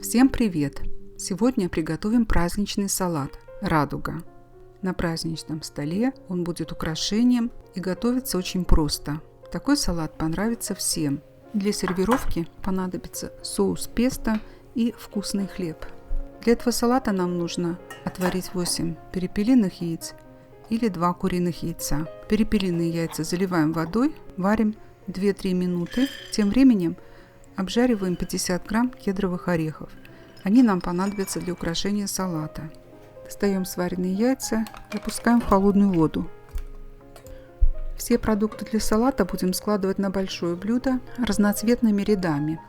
Всем привет! Сегодня приготовим праздничный салат «Радуга». На праздничном столе он будет украшением и готовится очень просто. Такой салат понравится всем. Для сервировки понадобится соус песто и вкусный хлеб. Для этого салата нам нужно отварить 8 перепелиных яиц или 2 куриных яйца. Перепелиные яйца заливаем водой, варим 2-3 минуты. Тем временем обжариваем 50 грамм кедровых орехов. Они нам понадобятся для украшения салата. Достаем сваренные яйца и опускаем в холодную воду. Все продукты для салата будем складывать на большое блюдо разноцветными рядами.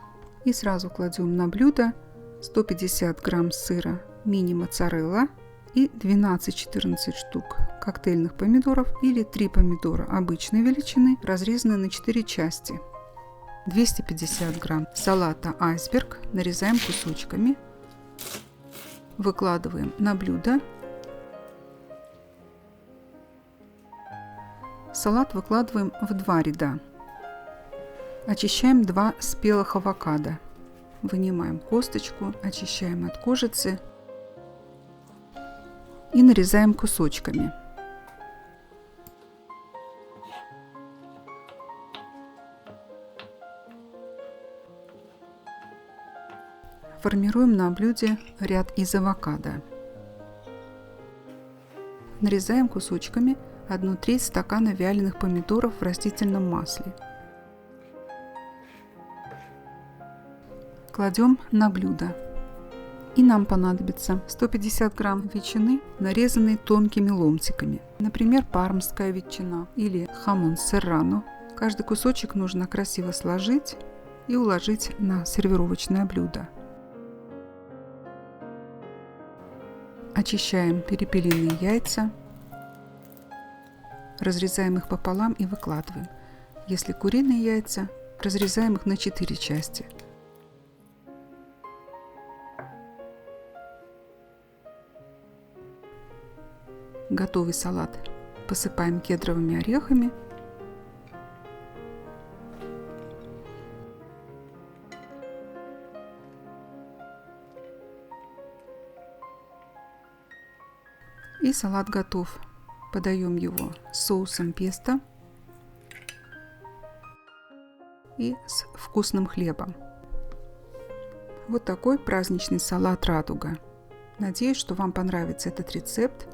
И сразу кладем на блюдо 150 грамм сыра мини-моцарелла и 12-14 штук коктейльных помидоров или 3 помидора обычной величины, разрезанные на 4 части. 250 грамм салата айсберг нарезаем кусочками, выкладываем на блюдо. Салат выкладываем в 2 ряда. Очищаем 2 спелых авокадо. Вынимаем косточку, очищаем от кожицы и нарезаем кусочками. Формируем на блюде ряд из авокадо. Нарезаем кусочками 1/3 стакана вяленых помидоров в растительном масле. Кладем на блюдо. И нам понадобится 150 грамм ветчины, нарезанной тонкими ломтиками. Например, пармская ветчина или хамон серрано. Каждый кусочек нужно красиво сложить и уложить на сервировочное блюдо. Очищаем перепелиные яйца, разрезаем их пополам и выкладываем. Если куриные яйца, разрезаем их на 4 части. Готовый салат посыпаем кедровыми орехами. И салат готов. Подаем его с соусом песто и с вкусным хлебом. Вот такой праздничный салат «Радуга». Надеюсь, что вам понравится этот рецепт.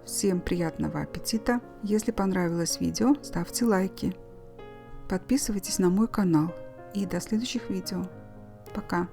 Всем приятного аппетита! Если понравилось видео, ставьте лайки. Подписывайтесь на мой канал. И до следующих видео. Пока!